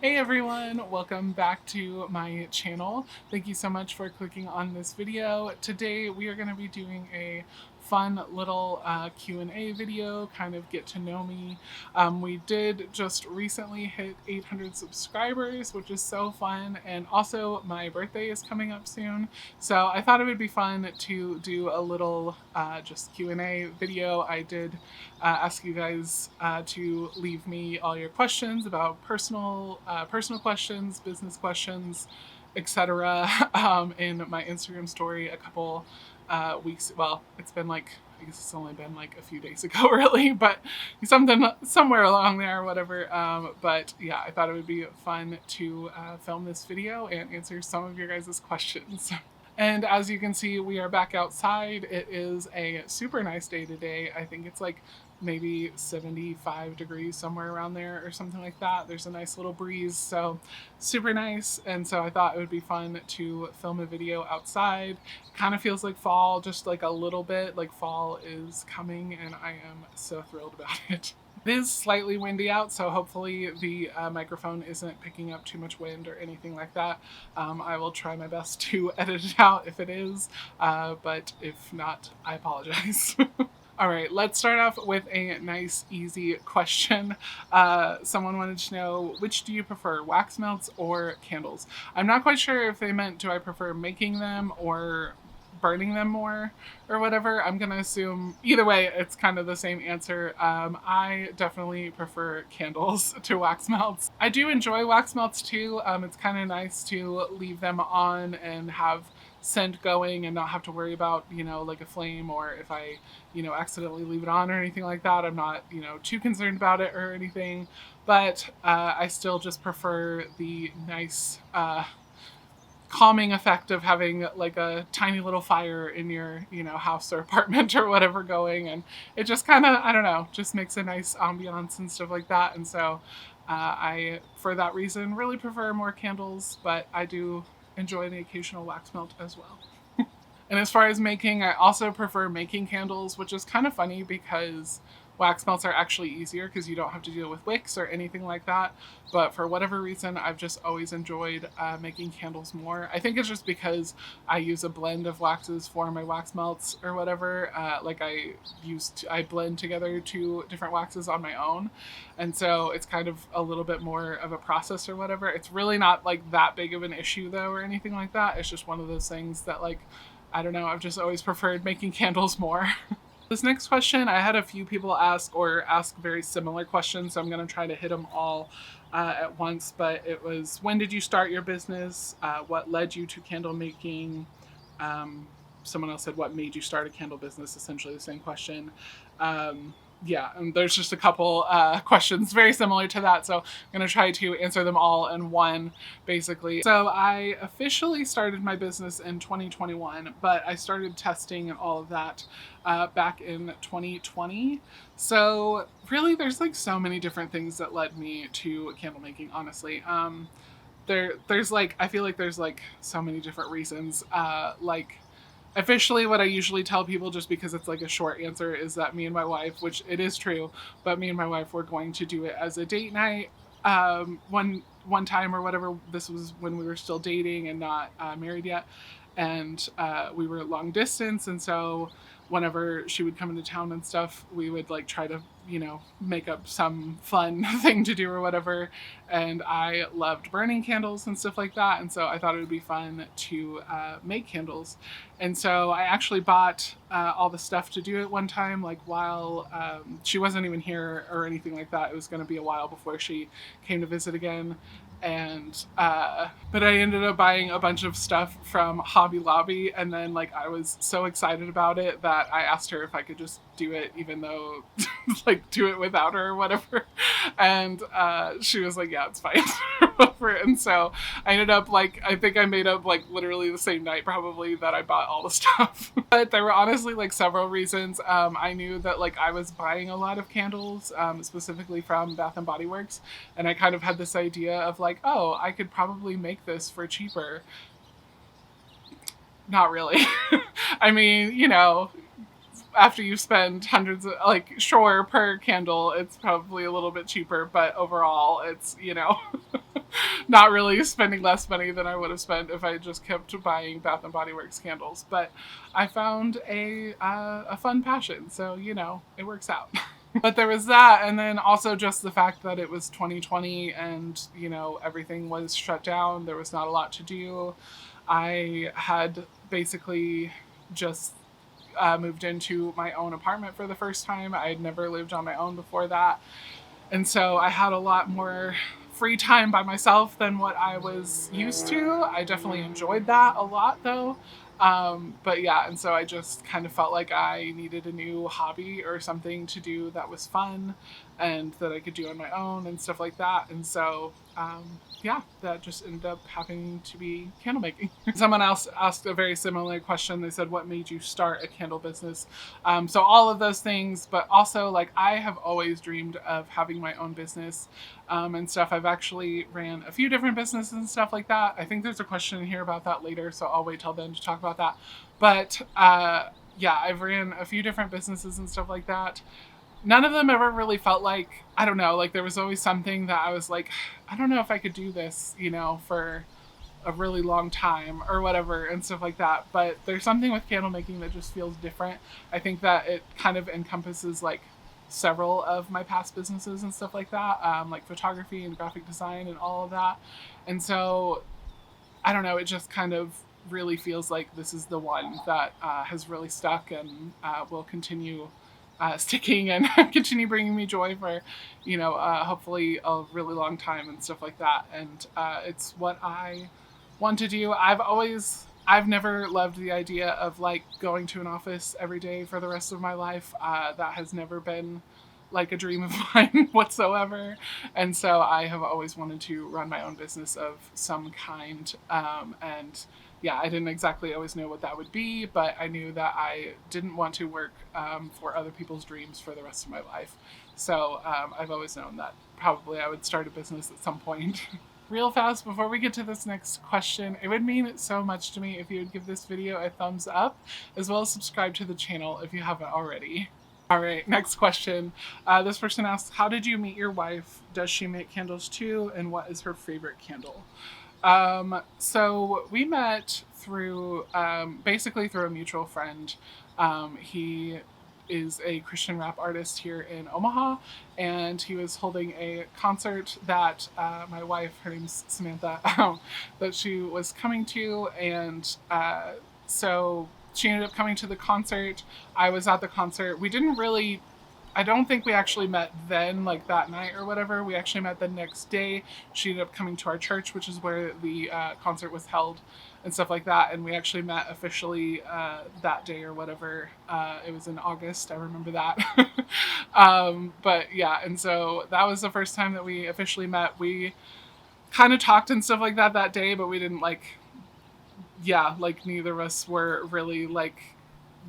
Hey everyone, welcome back to my channel. Thank you so much for clicking on this video. Today we are going to be doing a fun little Q&A video, kind of get to know me. We did just recently hit 800 subscribers, which is so fun, and also my birthday is coming up soon, so I thought it would be fun to do a little just Q&A video. I did ask you guys to leave me all your questions about personal questions, business questions, etc. In my Instagram story a couple weeks. Well, it's been like, I guess it's only been like a few days ago, really, but something somewhere along there, whatever. But yeah, I thought it would be fun to film this video and answer some of your guys' questions. And as you can see, we are back outside. It is a super nice day today. I think it's like maybe 75 degrees, somewhere around there or something like that. There's a nice little breeze, so super nice. And so I thought it would be fun to film a video outside. It kind of feels like fall, just like a little bit, like fall is coming, and I am so thrilled about it. It is slightly windy out, so hopefully the microphone isn't picking up too much wind or anything like that. I will try my best to edit it out if it is, but if not, I apologize. All right, let's start off with a nice, easy question. Someone wanted to know, which do you prefer, wax melts or candles? I'm not quite sure if they meant, do I prefer making them or burning them more or whatever. I'm gonna assume either way it's kind of the same answer. I definitely prefer candles to wax melts. I do enjoy wax melts too. It's kind of nice to leave them on and have scent going and not have to worry about, like a flame, or if I, accidentally leave it on or anything like that. I'm not, too concerned about it or anything, but I still just prefer the nice calming effect of having like a tiny little fire in your, house or apartment or whatever going. And it just kind of, I don't know, just makes a nice ambiance and stuff like that. And so I, for that reason, really prefer more candles, but I do enjoy the occasional wax melt as well. And as far as making, I also prefer making candles, which is kind of funny because wax melts are actually easier because you don't have to deal with wicks or anything like that. But for whatever reason, I've just always enjoyed making candles more. I think it's just because I use a blend of waxes for my wax melts or whatever. I blend together two different waxes on my own. And so it's kind of a little bit more of a process or whatever. It's really not like that big of an issue though or anything like that. It's just one of those things that, like, I don't know, I've just always preferred making candles more. This next question, I had a few people ask very similar questions, so I'm going to try to hit them all at once. But it was, when did you start your business? What led you to candle making? Someone else said, what made you start a candle business? Essentially the same question. Yeah, and there's just a couple questions very similar to that, so I'm going to try to answer them all in one, basically. So I officially started my business in 2021, but I started testing and all of that back in 2020. So really, there's like so many different things that led me to candle making, honestly. There's like, I feel like there's like so many different reasons. Officially, what I usually tell people, just because it's like a short answer, is that me and my wife, which it is true, but me and my wife were going to do it as a date night one time or whatever. This was when we were still dating and not married yet, and we were long distance, and so whenever she would come into town and stuff, we would like try to, make up some fun thing to do or whatever. And I loved burning candles and stuff like that, and so I thought it would be fun to make candles. And so I actually bought all the stuff to do it one time, like while she wasn't even here or anything like that. It was going to be a while before she came to visit again. And but I ended up buying a bunch of stuff from Hobby Lobby, and then like I was so excited about it that I asked her if I could just do it, even though like do it without her or whatever. And she was like, yeah, it's fine. And so I ended up, like, I think I made up like literally the same night probably that I bought all the stuff. But there were honestly like several reasons. I knew that like I was buying a lot of candles, specifically from Bath and Body Works, and I kind of had this idea of like, oh, I could probably make this for cheaper. Not really. I mean, after you spend hundreds of, like, sure, per candle, it's probably a little bit cheaper, but overall, it's, not really spending less money than I would have spent if I just kept buying Bath and Body Works candles. But I found a fun passion, so it works out. But there was that, and then also just the fact that it was 2020 and everything was shut down. There was not a lot to do. I had basically just moved into my own apartment for the first time. I had never lived on my own before that. And so I had a lot more free time by myself than what I was used to. I definitely enjoyed that a lot though. But yeah, and so I just kind of felt like I needed a new hobby or something to do that was fun and that I could do on my own and stuff like that. And so, yeah, that just ended up having to be candle making. Someone else asked a very similar question. They said, what made you start a candle business? So all of those things, but also like I have always dreamed of having my own business and stuff. I've actually ran a few different businesses and stuff like that. I think there's a question in here about that later, so I'll wait till then to talk about that. But yeah, I've ran a few different businesses and stuff like that. None of them ever really felt like, I don't know, like there was always something that I was like, I don't know if I could do this, for a really long time or whatever and stuff like that. But there's something with candle making that just feels different. I think that it kind of encompasses like several of my past businesses and stuff like that, like photography and graphic design and all of that. And so I don't know, it just kind of really feels like this is the one that has really stuck and will continue sticking and continue bringing me joy for, hopefully a really long time and stuff like that. And it's what I want to do. I've never loved the idea of like going to an office every day for the rest of my life. That has never been like a dream of mine whatsoever. And so I have always wanted to run my own business of some kind. And yeah, I didn't exactly always know what that would be, but I knew that I didn't want to work for other people's dreams for the rest of my life. So I've always known that probably I would start a business at some point. Real fast, before we get to this next question, it would mean so much to me if you would give this video a thumbs up, as well as subscribe to the channel if you haven't already. All right, next question. This person asks, how did you meet your wife? Does she make candles too? And what is her favorite candle? So we met through, basically through a mutual friend. He is a Christian rap artist here in Omaha, and he was holding a concert that my wife, her name's Samantha, that she was coming to, and so she ended up coming to the concert. I was at the concert. I don't think we actually met then, like that night or whatever. We actually met the next day. She ended up coming to our church, which is where the concert was held and stuff like that. And we actually met officially that day or whatever. It was in August. I remember that. But yeah, and so that was the first time that we officially met. We kind of talked and stuff like that day, but we didn't neither of us were really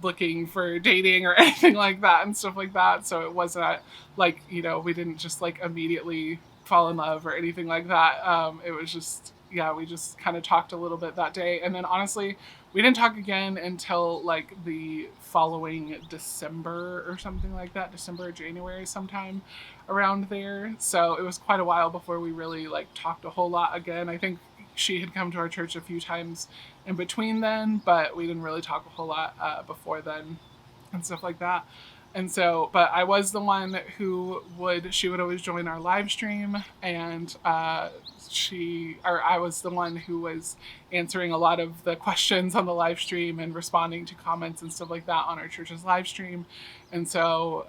looking for dating or anything like that and stuff like that. So it wasn't like, we didn't just immediately fall in love or anything like that. It was just, we just kind of talked a little bit that day. And then honestly, we didn't talk again until the following December or something like that, December or January, sometime around there. So it was quite a while before we really talked a whole lot again. I think she had come to our church a few times in between then, but we didn't really talk a whole lot before then and stuff like that. And so, but I was the one who she would always join our live stream, and I was the one who was answering a lot of the questions on the live stream and responding to comments and stuff like that on our church's live stream. And so,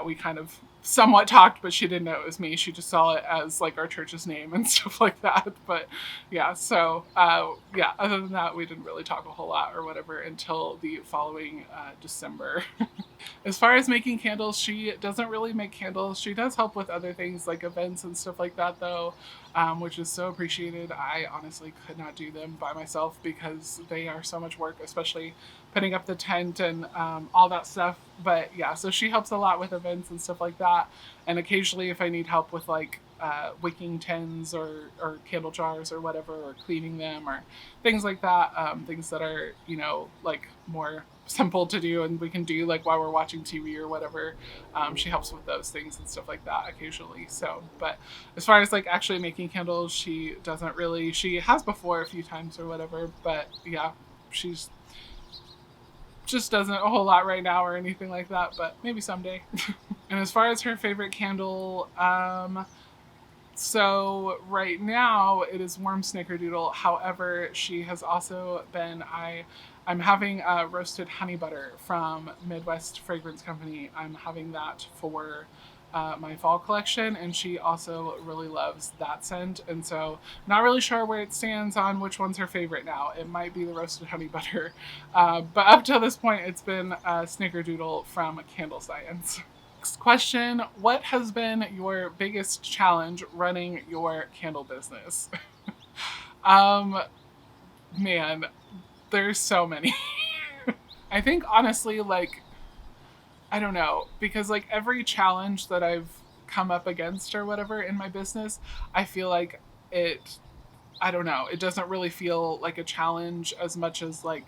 we kind of somewhat talked, but she didn't know it was me. She just saw it as our church's name and stuff like that. But yeah, so other than that, we didn't really talk a whole lot or whatever until the following December. As far as making candles, she doesn't really make candles. She does help with other things like events and stuff like that though, which is so appreciated. I honestly could not do them by myself because they are so much work, especially putting up the tent and all that stuff. But yeah, so she helps a lot with events and stuff like that. And occasionally if I need help with wicking tins or candle jars or whatever, or cleaning them or things like that, things that are, more simple to do and we can do like while we're watching TV or whatever. She helps with those things and stuff like that occasionally. So, but as far as like actually making candles, she doesn't really. She has before a few times or whatever, but yeah, she's just doesn't a whole lot right now or anything like that. But maybe someday. And as far as her favorite candle, so right now it is warm snickerdoodle. However, she has also been I'm having roasted honey butter from Midwest Fragrance Company. I'm having that for my fall collection, and she also really loves that scent. And so, not really sure where it stands on which one's her favorite now. It might be the roasted honey butter, but up till this point, it's been snickerdoodle from Candle Science. Next question: what has been your biggest challenge running your candle business? um, Man, there's so many. I think honestly, like, I don't know, because like every challenge that I've come up against or whatever in my business, I feel like it, I don't know, it doesn't really feel like a challenge as much as like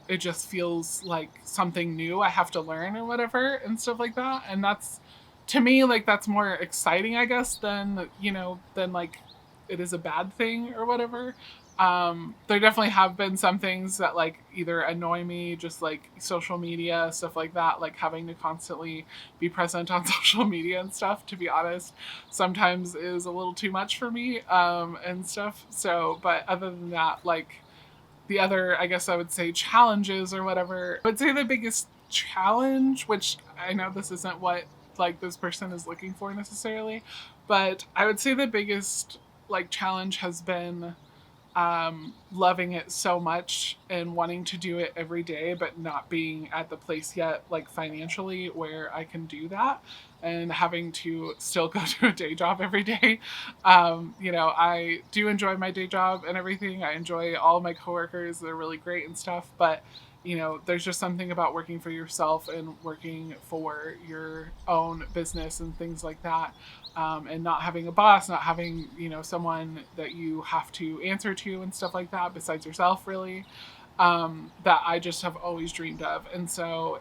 it just feels like something new I have to learn or whatever and stuff like that. And that's, to me, like that's more exciting, I guess, than like it is a bad thing or whatever. There definitely have been some things that like either annoy me, just like social media, stuff like that, like having to constantly be present on social media and stuff, to be honest, sometimes is a little too much for me, and stuff. So, but other than that, like, the other, I guess I would say, challenges or whatever. I would say the biggest challenge, which I know this isn't what like this person is looking for necessarily, but I would say the biggest like challenge has been loving it so much and wanting to do it every day, but not being at the place yet, like financially, where I can do that and having to still go to a day job every day. I do enjoy my day job and everything. I enjoy all my coworkers. They're really great and stuff, but there's just something about working for yourself and working for your own business and things like that, and not having a boss, not having someone that you have to answer to and stuff like that besides yourself, really. That I just have always dreamed of, and so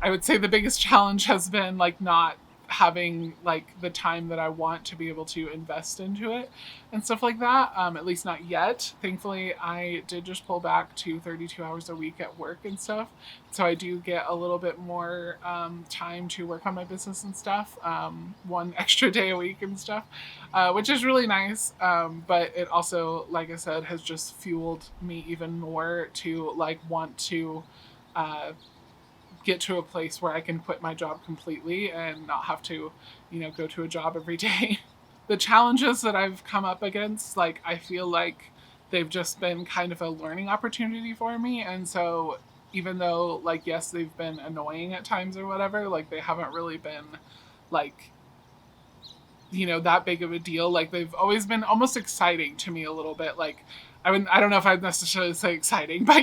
I would say the biggest challenge has been like not having like the time that I want to be able to invest into it and stuff like that. At least not yet. Thankfully, I did just pull back to 32 hours a week at work and stuff. So I do get a little bit more time to work on my business and stuff, one extra day a week and stuff, which is really nice. But it also, like I said, has just fueled me even more to like want to uh, get to a place where I can quit my job completely and not have to, go to a job every day. The challenges that I've come up against, like, I feel like they've just been kind of a learning opportunity for me. And so, even though, like, yes, they've been annoying at times or whatever, like, they haven't really been, like, that big of a deal. Like, they've always been almost exciting to me a little bit. Like, I don't know if I'd necessarily say exciting, but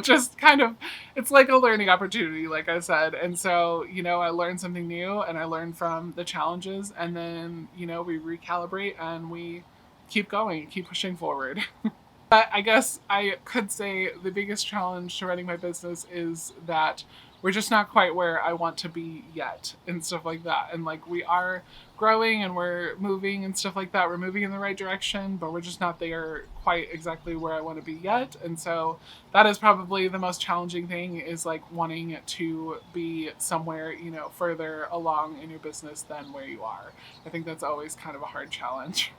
just kind of, it's like a learning opportunity, like I said. And so, I learned something new and I learned from the challenges, and then, we recalibrate and we keep going, keep pushing forward. But I guess I could say the biggest challenge to running my business is that we're just not quite where I want to be yet and stuff like that. And like we are growing and we're moving and stuff like that. We're moving in the right direction, but we're just not there quite exactly where I want to be yet. And so that is probably the most challenging thing, is like wanting to be somewhere, further along in your business than where you are. I think that's always kind of a hard challenge.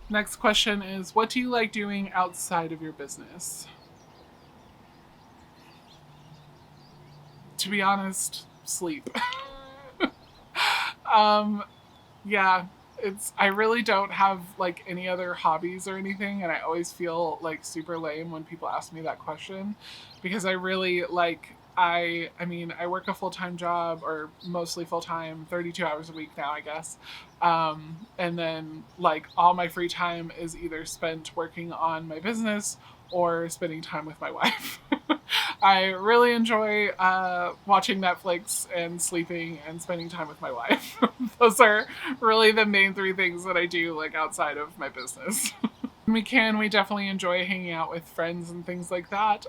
Next question is, what do you like doing outside of your business? To be honest, sleep. um, yeah, I really don't have like any other hobbies or anything, and I always feel like super lame when people ask me that question, because I really like I mean, I work a full-time job, or mostly full-time, 32 hours a week now, I guess. And then like all my free time is either spent working on my business or spending time with my wife. I really enjoy watching Netflix and sleeping and spending time with my wife. Those are really the main three things that I do, like outside of my business. We definitely enjoy hanging out with friends and things like that.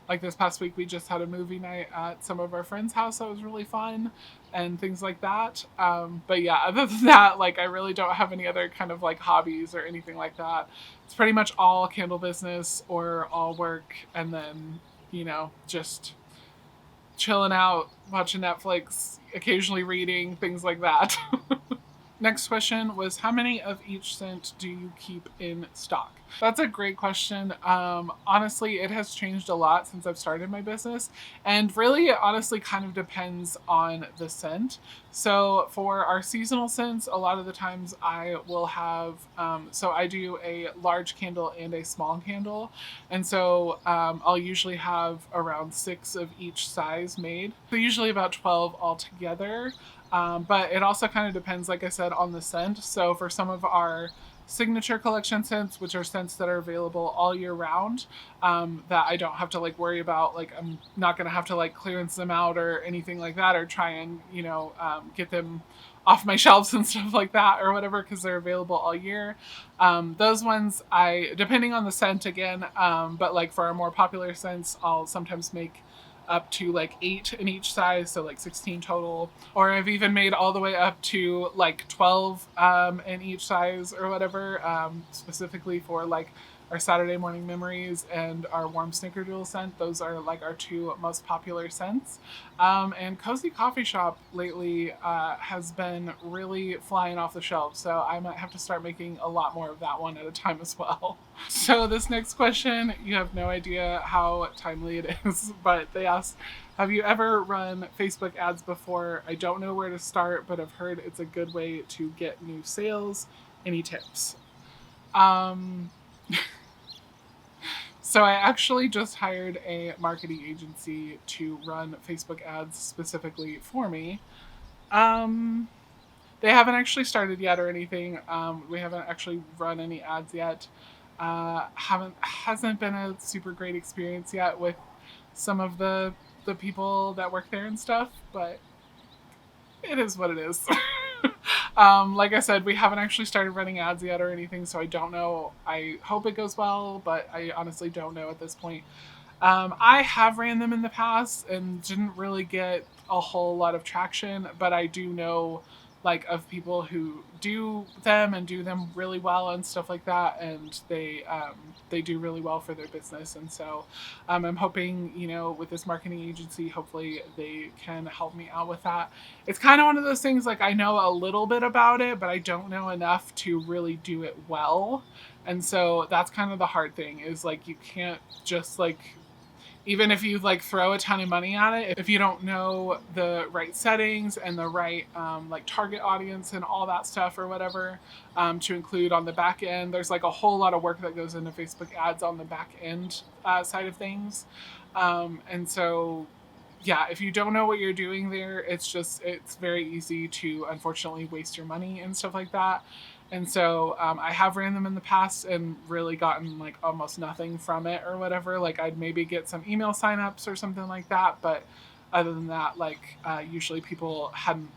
Like this past week, we just had a movie night at some of our friends' house that was really fun, and things like that. But yeah, other than that, like I really don't have any other kind of like hobbies or anything like that. It's pretty much all candle business or all work, and then, just chilling out, watching Netflix, occasionally reading, things like that. Next question was, how many of each scent do you keep in stock? That's a great question. Honestly, it has changed a lot since I've started my business, and really it honestly kind of depends on the scent. So for our seasonal scents, a lot of the times I will have, so I do a large candle and a small candle, and so I'll usually have around 6 of each size made, so usually about 12 altogether. But it also kind of depends, like I said, on the scent. So for some of our signature collection scents, which are scents that are available all year round, that I don't have to like worry about, like I'm not going to have to like clearance them out or anything like that, or try and, get them off my shelves and stuff like that or whatever, because they're available all year. Those ones, depending on the scent again, but like for our more popular scents, I'll sometimes make up to like 8 in each size, so like 16 total. Or I've even made all the way up to like 12 in each size or whatever, specifically for like our Saturday Morning Memories and our Warm Snickerdoodle scent. Those are like our 2 most popular scents. And Cozy Coffee Shop lately has been really flying off the shelves, so I might have to start making a lot more of that one at a time as well. So this next question, you have no idea how timely it is, but they asked, have you ever run Facebook ads before? I don't know where to start, but I've heard it's a good way to get new sales. Any tips? So I actually just hired a marketing agency to run Facebook ads specifically for me. They haven't actually started yet or anything. We haven't actually run any ads yet. Hasn't been a super great experience yet with some of the people that work there and stuff, but it is what it is. Like I said, we haven't actually started running ads yet or anything, so I don't know. I hope it goes well, but I honestly don't know at this point. I have ran them in the past and didn't really get a whole lot of traction, but I do know like of people who do them and do them really well and stuff like that, and they do really well for their business. And so I'm hoping, with this marketing agency, hopefully they can help me out with that. It's kind of one of those things, like I know a little bit about it, but I don't know enough to really do it well. And so that's kind of the hard thing, is like you can't just like, even if you like throw a ton of money at it, if you don't know the right settings and the right like target audience and all that stuff or whatever, to include on the back end, there's like a whole lot of work that goes into Facebook ads on the back end side of things. And so yeah, if you don't know what you're doing there, it's very easy to unfortunately waste your money and stuff like that. And so I have ran them in the past and really gotten like almost nothing from it or whatever. Like I'd maybe get some email signups or something like that, but other than that, like usually people hadn't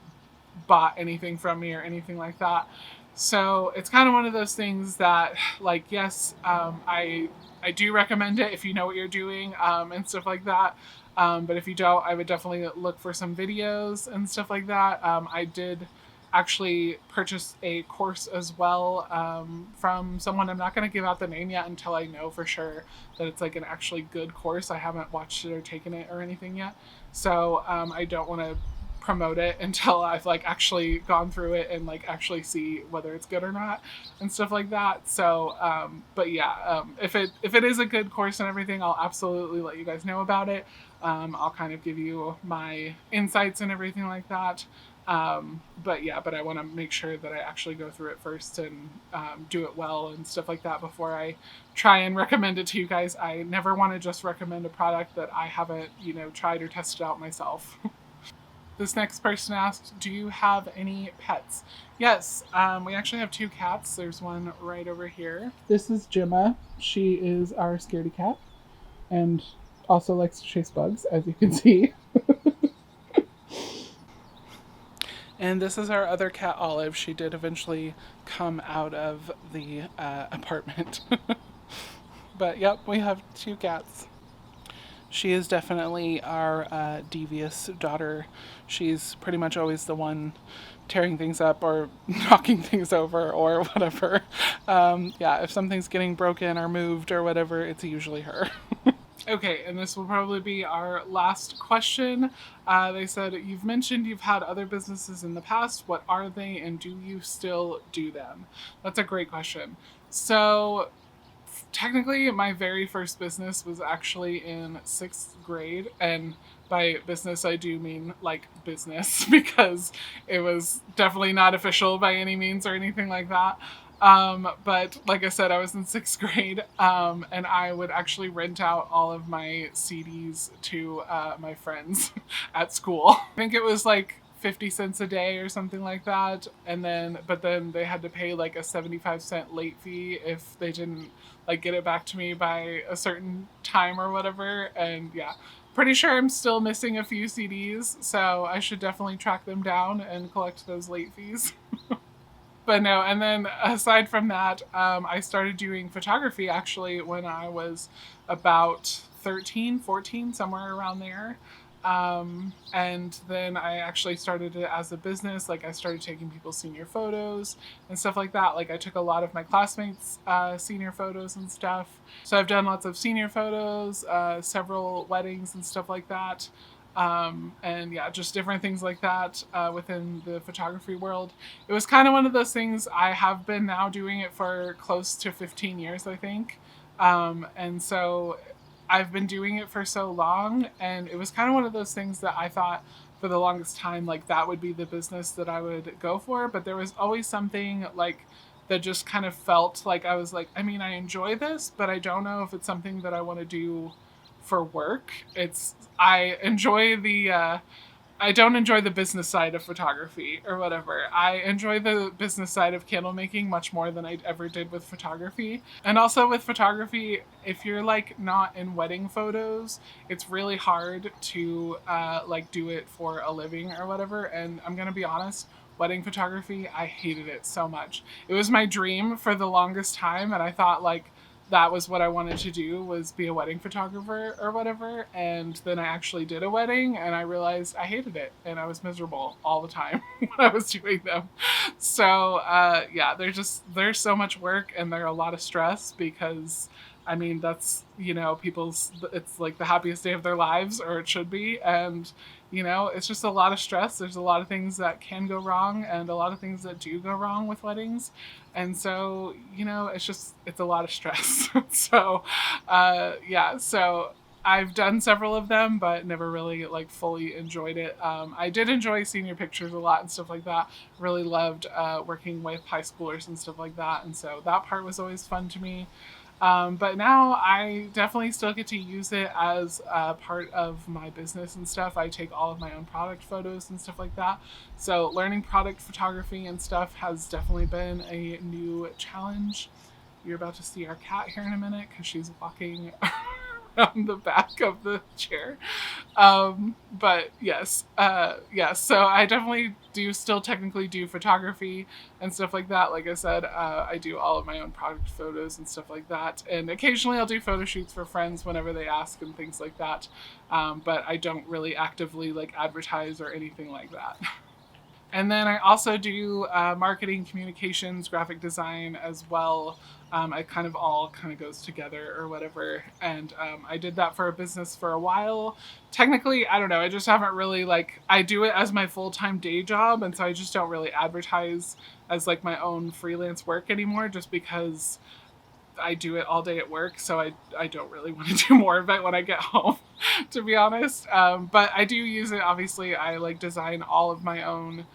bought anything from me or anything like that. So it's kind of one of those things that, like, yes, I do recommend it if you know what you're doing and stuff like that. But if you don't, I would definitely look for some videos and stuff like that. I did actually purchase a course as well from someone. I'm not going to give out the name yet until I know for sure that it's like an actually good course. I haven't watched it or taken it or anything yet. So I don't want to promote it until I've like actually gone through it and like actually see whether it's good or not and stuff like that. So, but yeah, if it is a good course and everything, I'll absolutely let you guys know about it. I'll kind of give you my insights and everything like that. But yeah, but I want to make sure that I actually go through it first and do it well and stuff like that before I try and recommend it to you guys. I never want to just recommend a product that I haven't, tried or tested out myself. This next person asked, do you have any pets? Yes, we actually have 2 cats. There's one right over here. This is Gemma. She is our scaredy cat and also likes to chase bugs, as you can see. And this is our other cat, Olive. She did eventually come out of the apartment. But yep, we have 2 cats. She is definitely our devious daughter. She's pretty much always the one tearing things up or knocking things over or whatever. Yeah, if something's getting broken or moved or whatever, it's usually her. Okay, and this will probably be our last question. They said, you've mentioned you've had other businesses in the past. What are they, and do you still do them? That's a great question. So, technically, my very first business was actually in 6th grade, and by business I do mean like business because it was definitely not official by any means or anything like that. But like I said, I was in 6th grade, and I would actually rent out all of my CDs to my friends at school. I think it was like 50 cents a day or something like that, but then they had to pay like a 75-cent late fee if they didn't like get it back to me by a certain time or whatever. And yeah, pretty sure I'm still missing a few CDs, so I should definitely track them down and collect those late fees. But no, and then aside from that, I started doing photography actually when I was about 13, 14, somewhere around there. And then I actually started it as a business. Like I started taking people's senior photos and stuff like that. Like I took a lot of my classmates' senior photos and stuff. So I've done lots of senior photos, several weddings and stuff like that. And yeah, just different things like that within the photography world. It was kind of one of those things. I have been now doing it for close to 15 years, I think. And so I've been doing it for so long, and it was kind of one of those things that I thought for the longest time, like that would be the business that I would go for. But there was always something like that just kind of felt like I was like, I mean, I enjoy this, but I don't know if it's something that I want to do for work. I enjoy I don't enjoy the business side of photography or whatever. I enjoy the business side of candle making much more than I ever did with photography. And also with photography, if you're like not in wedding photos, it's really hard to like do it for a living or whatever. And I'm gonna be honest, wedding photography, I hated it so much. It was my dream for the longest time, and I thought like that was what I wanted to do, was be a wedding photographer or whatever. And then I actually did a wedding and I realized I hated it and I was miserable all the time when I was doing them. So yeah, there's so much work and they're a lot of stress because I mean, that's, it's like the happiest day of their lives, or it should be. And, it's just a lot of stress. There's a lot of things that can go wrong and a lot of things that do go wrong with weddings. And so, it's a lot of stress. So, yeah, so I've done several of them, but never really like fully enjoyed it. I did enjoy senior pictures a lot and stuff like that. Really loved working with high schoolers and stuff like that. And so that part was always fun to me. But now I definitely still get to use it as a part of my business and stuff. I take all of my own product photos and stuff like that. So learning product photography and stuff has definitely been a new challenge. You're about to see our cat here in a minute because she's walking around the back of the chair. But yes, so I definitely do still technically do photography and stuff like that. Like I said, I do all of my own product photos and stuff like that. And occasionally I'll do photo shoots for friends whenever they ask and things like that. But I don't really actively like advertise or anything like that. And then I also do marketing, communications, graphic design as well. It kind of all kind of goes together or whatever. And I did that for a business for a while. Technically, I don't know. I just haven't really like, I do it as my full-time day job. And so I just don't really advertise as like my own freelance work anymore, just because I do it all day at work, so I don't really want to do more of it when I get home, to be honest. But I do use it. Obviously, I like design all of my own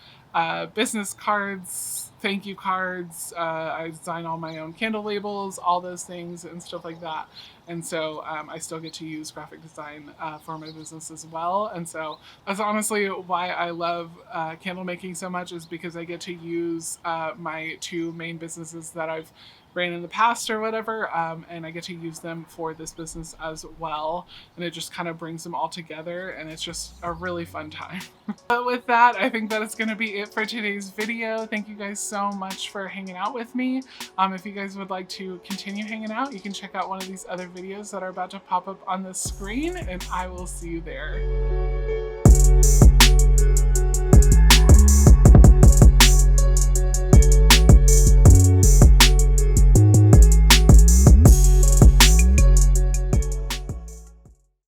business cards, thank you cards. I design all my own candle labels, all those things and stuff like that. And so I still get to use graphic design for my business as well. And so that's honestly why I love candle making so much, is because I get to use my two main businesses that I've ran in the past or whatever, and I get to use them for this business as well, and it just kind of brings them all together, and it's just a really fun time. But with that, I think that is going to be it for today's video. Thank you guys so much for hanging out with me. If you guys would like to continue hanging out, you can check out one of these other videos that are about to pop up on the screen, and I will see you there.